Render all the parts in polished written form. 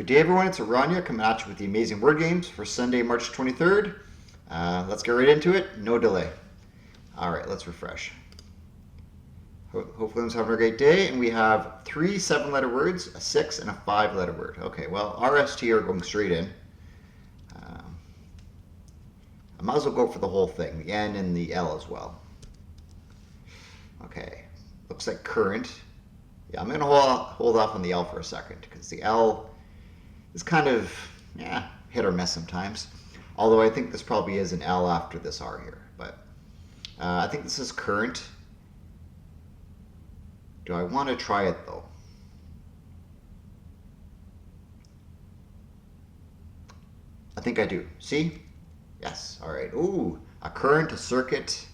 day, everyone. It's Aranya coming at you with the amazing word games for Sunday, March 23rd. Let's get right into it. No delay. All right, let's refresh. Hopefully everyone's having a great day. And we have 3 7-letter words, a 6, and a 5-letter word. Okay, well, RST are going straight in. I might as well go for the whole thing, the N and the L as well. Okay, looks like current. Yeah, I'm going to hold off on the L for a second because the L is kind of hit or miss sometimes. Although I think this probably is an L after this R here. But I think this is current. Do I want to try it though? I think I do. See? Yes. All right. Ooh, a current, a circuit.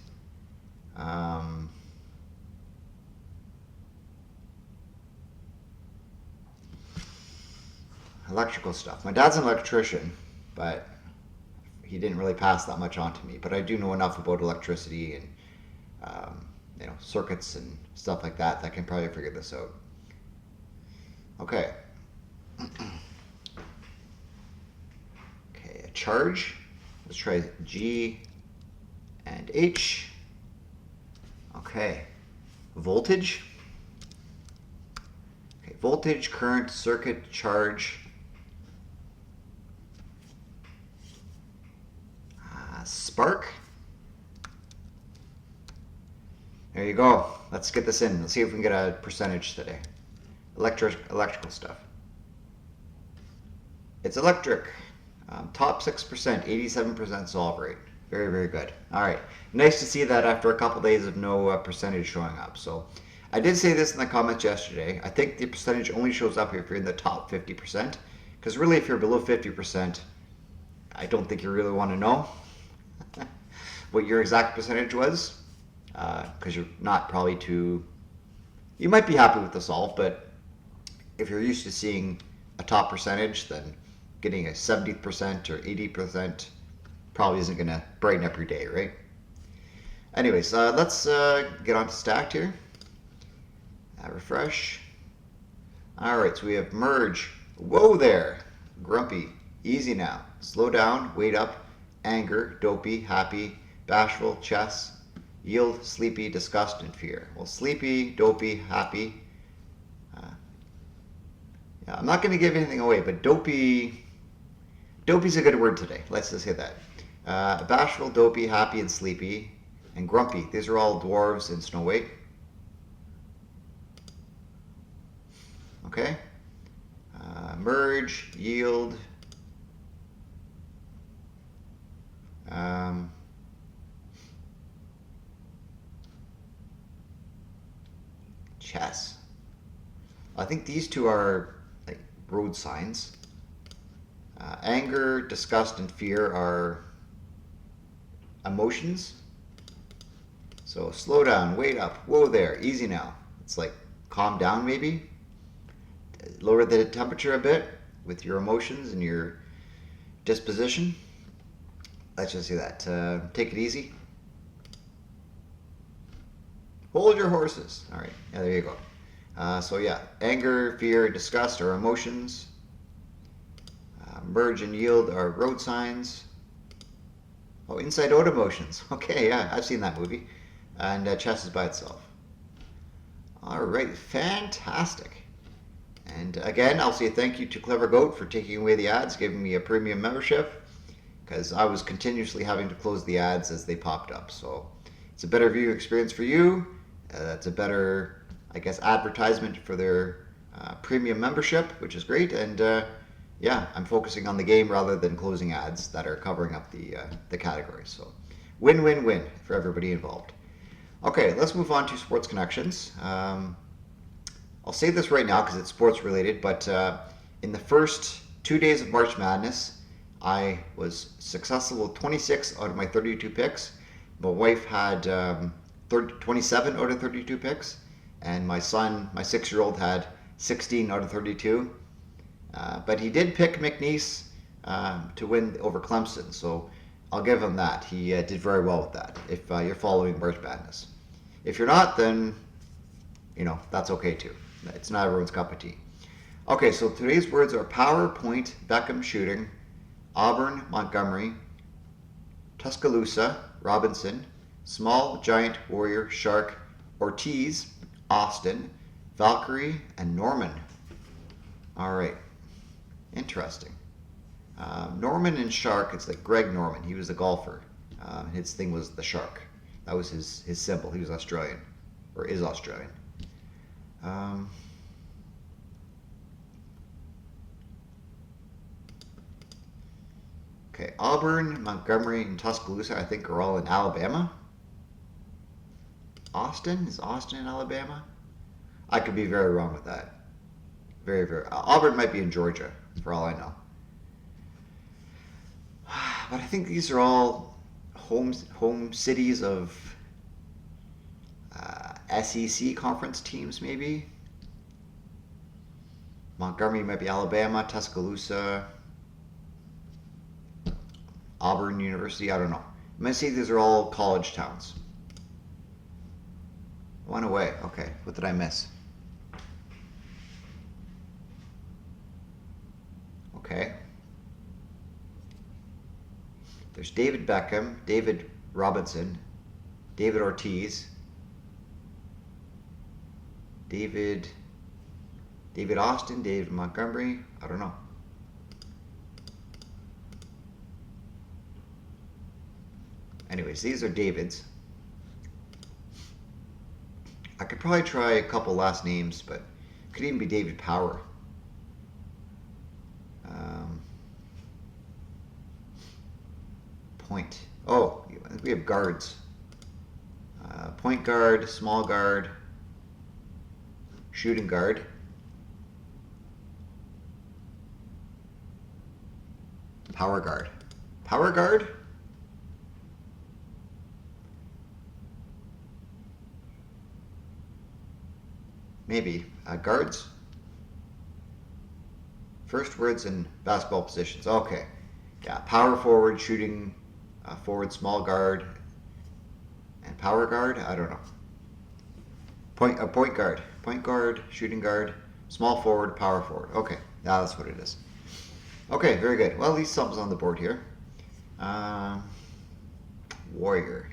Electrical stuff. My dad's an electrician, but he didn't really pass that much on to me. But I do know enough about electricity and circuits and stuff like that that I can probably figure this out. Okay. Okay, a charge. Let's try G and H. Okay. Voltage. Okay, voltage, current, circuit, charge. Spark. There you go. Let's get this in. Let's see if we can get a percentage today. Electrical stuff. It's electric. Top 6%, 87% solve rate. Very, very good. All right. Nice to see that after a couple days of no percentage showing up. So I did say this in the comments yesterday. I think the percentage only shows up if you're in the top 50%. Because really, if you're below 50%, I don't think you really want to know what your exact percentage was. Because you're not probably too... You might be happy with the solve, but if you're used to seeing a top percentage, then getting a 70% or 80% probably isn't going to brighten up your day, right? Anyways, let's get on to stacked here. Refresh. All right, so we have merge. Whoa there. Grumpy. Easy now. Slow down. Wait up. Anger. Dopey. Happy. Bashful. Chess. Yield, sleepy, disgust, and fear. Well, sleepy, dopey, happy. Yeah, I'm not going to give anything away, but dopey's a good word today. Let's just say that. Bashful, dopey, happy, and sleepy, and grumpy. These are all dwarves in Snow White. Okay. Merge, yield. Chess. I think these two are like road signs. Anger, disgust, and fear are emotions. So slow down, wait up, whoa there, easy now. It's like calm down maybe. Lower the temperature a bit with your emotions and your disposition. Let's just say that. Take it easy. Hold your horses. All right, yeah, there you go. So yeah, anger, fear, disgust are emotions. Merge and yield are road signs. Oh, inside out emotions. Okay, yeah, I've seen that movie. And chess is by itself. All right, fantastic. And again, I'll say thank you to Clever Goat for taking away the ads, giving me a premium membership, because I was continuously having to close the ads as they popped up. So it's a better viewing experience for you. That's a better, I guess, advertisement for their premium membership, which is great. And yeah, I'm focusing on the game rather than closing ads that are covering up the categories. So win-win-win for everybody involved. Okay, let's move on to sports connections. I'll say this right now because it's sports related, but in the first 2 days of March Madness, I was successful with 26 out of my 32 picks. My wife had 27 out of 32 picks, and my son, my 6-year-old, had 16 out of 32. But he did pick McNeese to win over Clemson, so I'll give him that. He did very well with that, if you're following March Madness. If you're not, then, that's okay too. It's not everyone's cup of tea. Okay, so today's words are power, point, Beckham, shooting, Auburn, Montgomery, Tuscaloosa, Robinson, small, giant, warrior, shark, Ortiz, Austin, Valkyrie, and Norman. All right, interesting. Norman and shark, it's like Greg Norman. He was a golfer. His thing was the shark. That was his symbol. He was Australian, or is Australian. Okay, Auburn, Montgomery, and Tuscaloosa, I think, are all in Alabama. Austin? Is Austin in Alabama? I could be very wrong with that. Very, very. Auburn might be in Georgia, for all I know. But I think these are all home cities of SEC conference teams, maybe. Montgomery might be Alabama, Tuscaloosa, Auburn University, I don't know. I'm going to say these are all college towns. One away. Okay, what did I miss? Okay. There's David Beckham, David Robinson, David Ortiz, David Austin, David Montgomery, I don't know. Anyways, these are Davids. I could probably try a couple last names, but it could even be David Power. Point. Oh, we have guards. Point guard, small guard, shooting guard. Power guard. Power guard? Maybe. Guards? First words in basketball positions. Okay. Yeah, power forward, shooting forward, small guard, and power guard? I don't know. Point guard. Point guard, shooting guard, small forward, power forward. Okay, now that's what it is. Okay, very good. Well, at least something's on the board here. Warrior.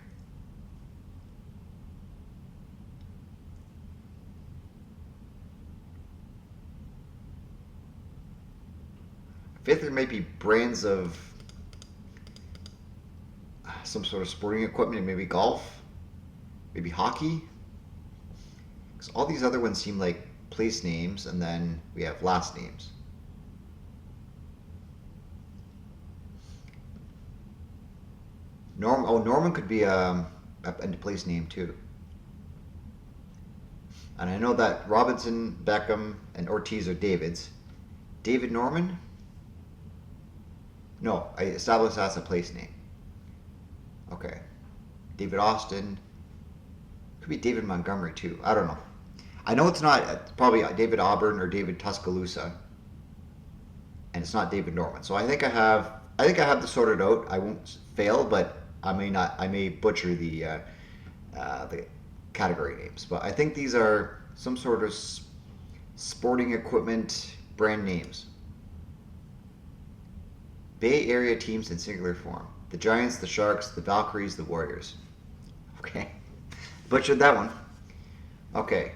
Fifth, there might be brands of some sort of sporting equipment, maybe golf, maybe hockey. Because all these other ones seem like place names, and then we have last names. Norman could be a place name too. And I know that Robinson, Beckham, and Ortiz are Davids. David Norman? No, I established that's a place name. Okay. David Austin. Could be David Montgomery too. I don't know. I know it's not probably David Auburn or David Tuscaloosa. And it's not David Norman. So I think I have this sorted out. I won't fail, but I may butcher the category names. But I think these are some sort of sporting equipment brand names. Bay Area teams in singular form. The Giants, the Sharks, the Valkyries, the Warriors. Okay. Butchered that one. Okay.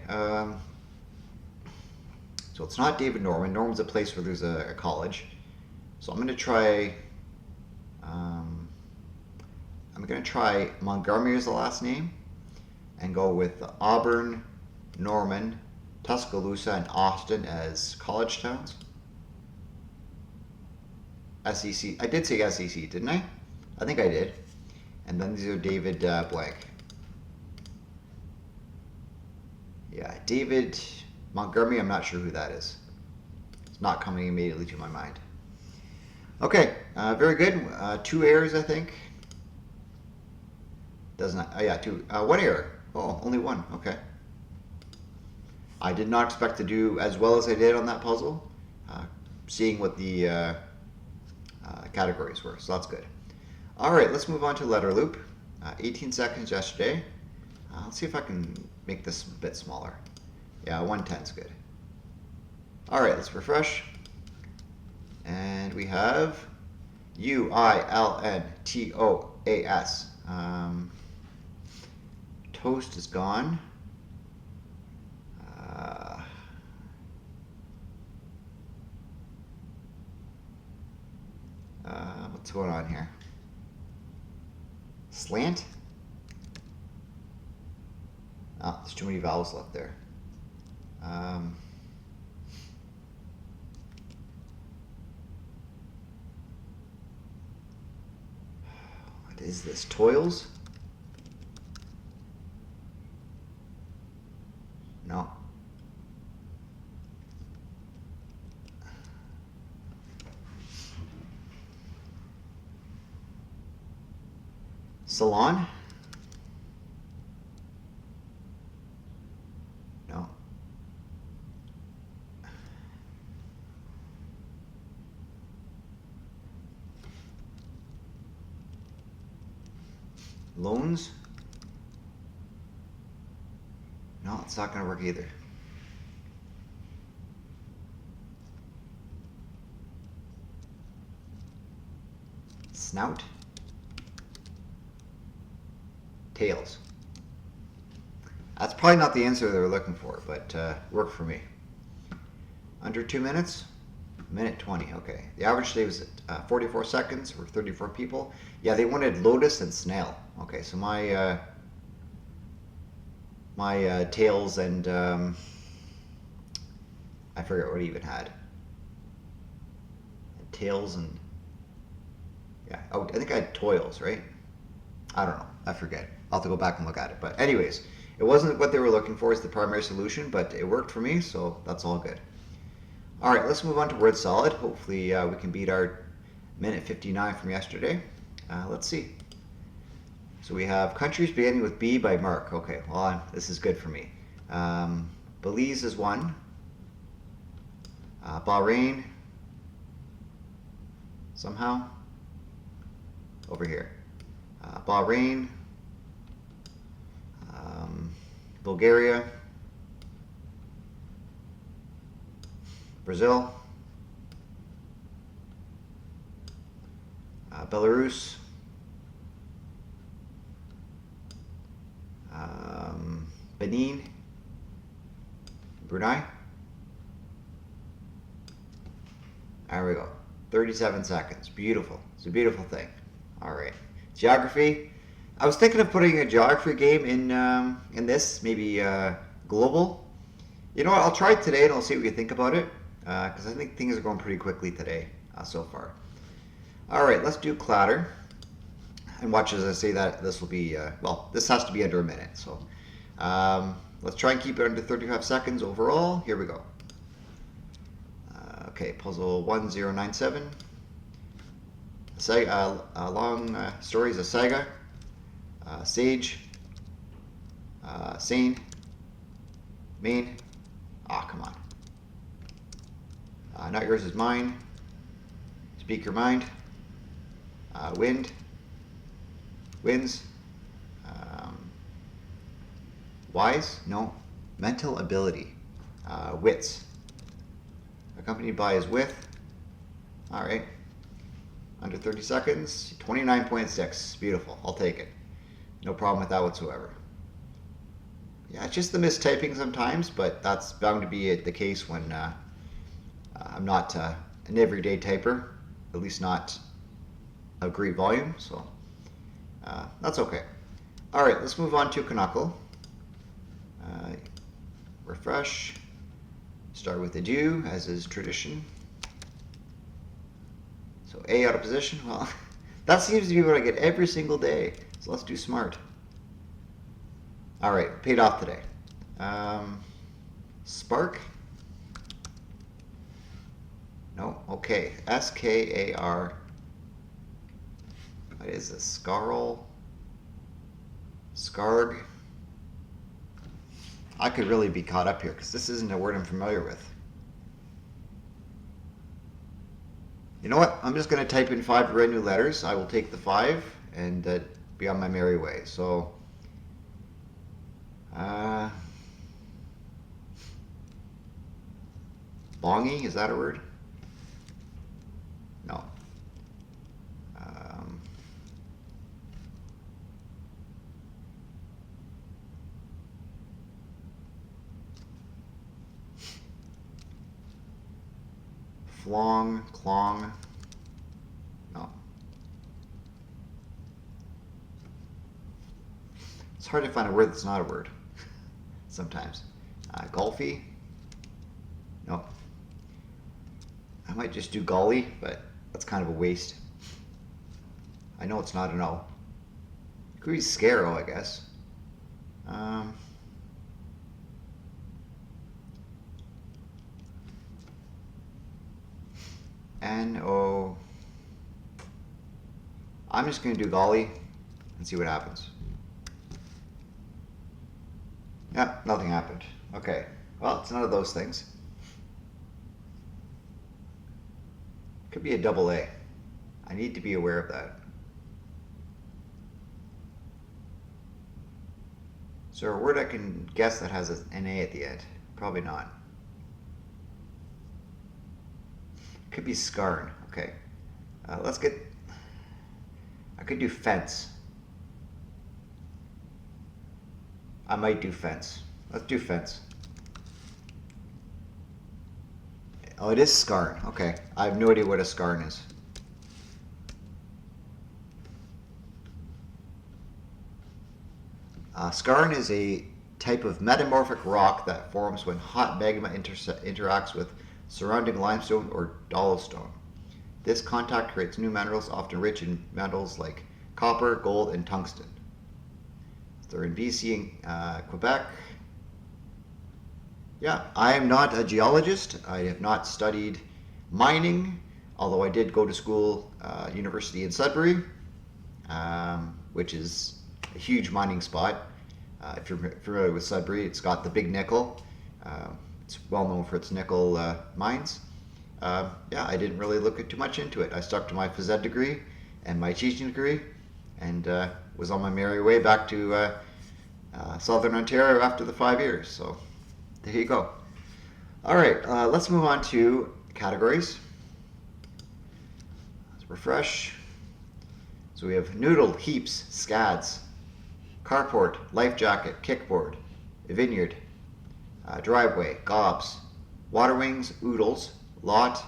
So it's not David Norman. Norman's a place where there's a college. So I'm going to try... I'm going to try Montgomery as the last name and go with Auburn, Norman, Tuscaloosa, and Austin as college towns. SEC. I did say SEC, didn't I? I think I did. And then these are David blank. Yeah, David Montgomery, I'm not sure who that is. It's not coming immediately to my mind. Okay, very good. 2 errors, I think. Doesn't. Yeah, 2. 1 error. Oh, only 1. Okay. I did not expect to do as well as I did on that puzzle. Seeing what the categories were, so that's good. All right, let's move on to letter loop. 18 seconds yesterday. Let's see if I can make this a bit smaller. Yeah, 110 is good. All right, let's refresh. And we have UILNTOAS. Toast is gone. What's going on here? Slant? Oh, there's too many vowels left there. What is this? Toils? No. Salon? No. Loans? No, it's not going to work either. Snout? Tails. That's probably not the answer they were looking for, but worked for me. Under 2 minutes? Minute 20, okay. The average today was 44 seconds for 34 people. Yeah, they wanted lotus and snail. Okay, so my tails and I forget what he even had. Tails and yeah. Oh, I think I had toils, right? I don't know. I forget. I'll have to go back and look at it. But anyways, it wasn't what they were looking for as the primary solution, but it worked for me, so that's all good. All right, let's move on to word solid. Hopefully we can beat our minute 59 from yesterday. Let's see. So we have countries beginning with B by Mark. Okay, well, this is good for me. Belize is one. Bahrain, somehow, over here. Bahrain, Bulgaria, Brazil, Belarus, Benin, Brunei. There we go. 37 seconds. Beautiful. It's a beautiful thing. All right. Geography. I was thinking of putting a geography game in this, maybe Globle. You know what? I'll try it today and I'll see what you think about it, because I think things are going pretty quickly today so far. All right, let's do Cladder. And watch as I say that this will be, well, this has to be under a minute. So let's try and keep it under 35 seconds overall. Here we go. Okay, puzzle 1097. Long stories of saga. Sage. Sane. Main. Ah, come on. Not yours is mine. Speak your mind. Wind. Wins. Wise? No. Mental ability. Wits. Accompanied by is with. All right. Under 30 seconds. 29.6. Beautiful. I'll take it. No problem with that whatsoever. Yeah, it's just the mistyping sometimes, but that's bound to be the case when I'm not an everyday typer, at least not a great volume, so that's okay. All right, let's move on to Canuckle. Refresh. Start with a do, as is tradition. So A out of position. Well, that seems to be what I get every single day. So let's do smart. All right, paid off today. Spark. No, okay. SKAR. What is this? Scarl. Scarg. I could really be caught up here because this isn't a word I'm familiar with. You know what? I'm just going to type in 5 brand new letters. I will take the 5 and be on my merry way. So, Bongy, is that a word? No. Flong, clong. No. It's hard to find a word that's not a word sometimes. Golfy. No. I might just do golly, but that's kind of a waste. I know it's not an O. It could be scarrow, I guess. N-O. I'm just going to do golly and see what happens. Yeah, nothing happened. Okay. Well, it's none of those things. Could be a double A. I need to be aware of that. Is there a word I can guess that has an A at the end? Probably not. Could be scarn. Okay. Let's get... I could do fence. I might do fence. Let's do fence. Oh, it is scarn. Okay. I have no idea what a scarn is. Scarn is a type of metamorphic rock that forms when hot magma interacts with surrounding limestone or dolostone. This contact creates new minerals, often rich in metals like copper, gold, and tungsten. They're in BC and Quebec. Yeah, I am not a geologist. I have not studied mining, although I did go to school, university in Sudbury, which is a huge mining spot. If you're familiar with Sudbury, it's got the big nickel. It's well known for its nickel mines. Yeah, I didn't really look too much into it. I stuck to my phys ed degree and my teaching degree, and was on my merry way back to Southern Ontario after the 5 years. So there you go. All right, let's move on to categories. Let's refresh. So we have noodle, heaps, scads, carport, life jacket, kickboard, vineyard, driveway, gobs, water wings, oodles, lot,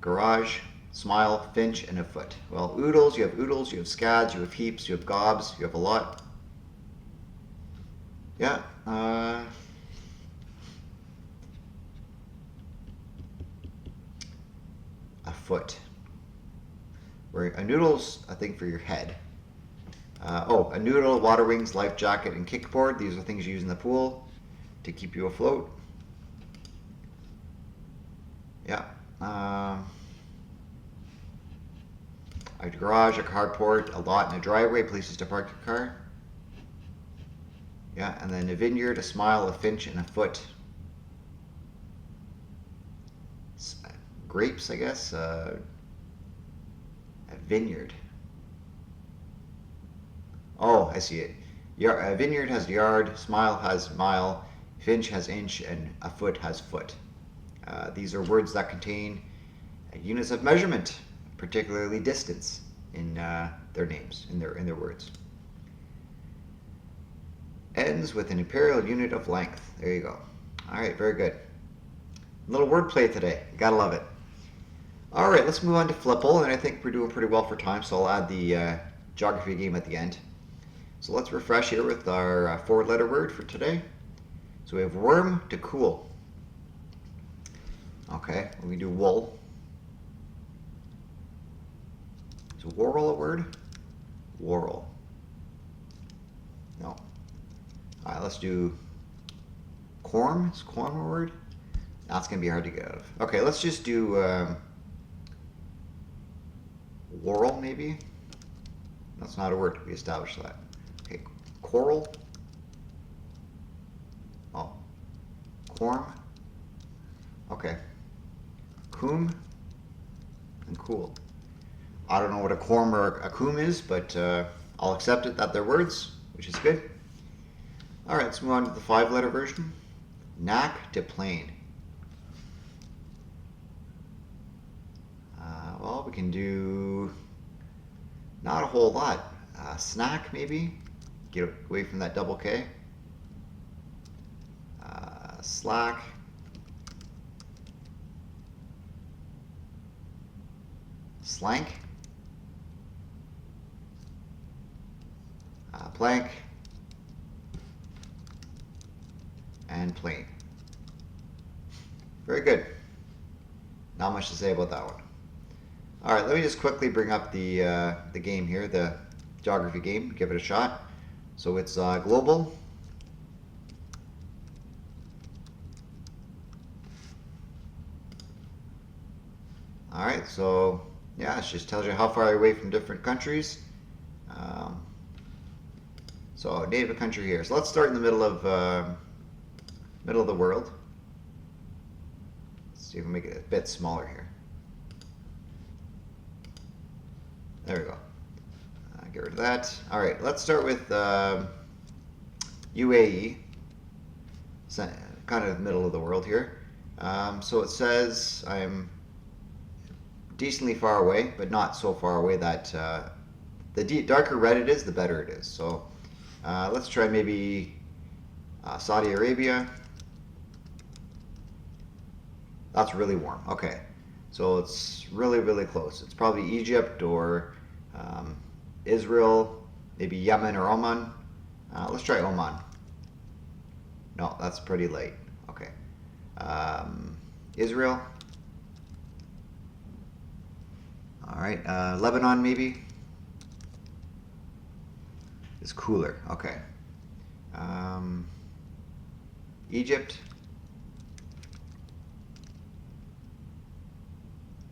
garage, smile, finch, and a foot. Well, oodles, you have scads, you have heaps, you have gobs, you have a lot. Yeah. A foot. Where a noodle's, I think, for your head. A noodle, water wings, life jacket, and kickboard. These are things you use in the pool to keep you afloat. Yeah. A garage, a carport, a lot, and a driveway, places to park your car. Yeah, and then a vineyard, a smile, a finch, and a foot. Grapes, I guess. A vineyard. Oh, I see it. A vineyard has yard, smile has mile, finch has inch, and a foot has foot. These are words that contain units of measurement, particularly distance, in their names, in their words. Ends with an imperial unit of length. There you go. All right, very good. A little wordplay today. You gotta love it. All right, let's move on to Flipple, and I think we're doing pretty well for time, so I'll add the geography game at the end. So let's refresh here with our 4-letter word for today. So we have worm to cool. Okay, we do wool. Is whorl a word? Whorl. No. All right, let's do corm. Is corm a word? That's going to be hard to get out of. Okay, let's just do whorl, maybe? That's not a word. We established that. Okay, coral. Oh, corm. Okay. Coom and cool. I don't know what a corm or a coom is, but I'll accept it that they're words, which is good. All right, let's move on to the 5-letter version. Knack to plane. we can do not a whole lot. Snack, maybe? Get away from that double K. Slack. Slank. Plank. And plain. Very good. Not much to say about that one. All right, let me just quickly bring up the game here, the geography game. Give it a shot. So it's Globle. All right, so yeah, it just tells you how far away from different countries. So name a country here. So let's start in the middle of the world. Let's see if we can make it a bit smaller here. There we go. Get rid of that. All right, let's start with UAE. It's kind of the middle of the world here. So it says I'm decently far away, but not so far away that the darker red it is, the better it is. So let's try maybe Saudi Arabia. That's really warm. Okay, so it's really, really close. It's probably Egypt or Israel, maybe Yemen or Oman. Let's try Oman. No, that's pretty late. Okay. Israel. All right, Lebanon maybe. It's cooler. Okay. Egypt.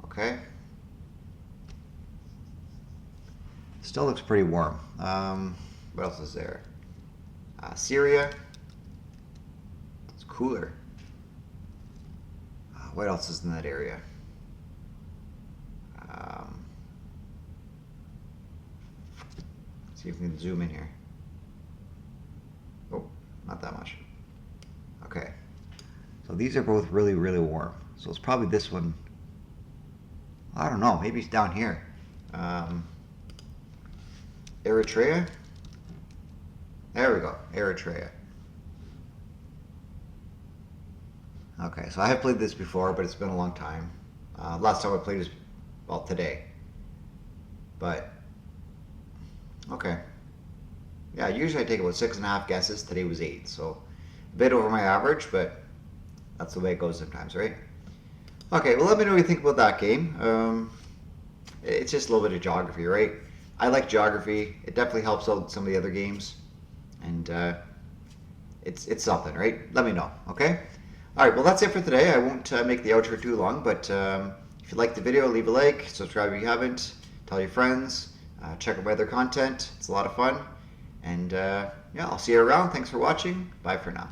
Okay. Still looks pretty warm. What else is there? Syria. It's cooler. What else is in that area? See if we can zoom in here. Oh, not that much. Okay. So these are both really, really warm. So it's probably this one. I don't know. Maybe it's down here. Eritrea. There we go. Eritrea. Okay, so I have played this before, but it's been a long time. Last time I played is, well, today. But, okay. Yeah, usually I take about 6.5 guesses. Today was 8, so a bit over my average, but that's the way it goes sometimes, right? Okay, well, let me know what you think about that game. It's just a little bit of geography, right? I like geography. It definitely helps out some of the other games. And it's something, right? Let me know, okay? All right, well, that's it for today. I won't make the outro too long, but if you liked the video, leave a like, subscribe if you haven't, tell your friends, check out my other content. It's a lot of fun. And yeah, I'll see you around. Thanks for watching. Bye for now.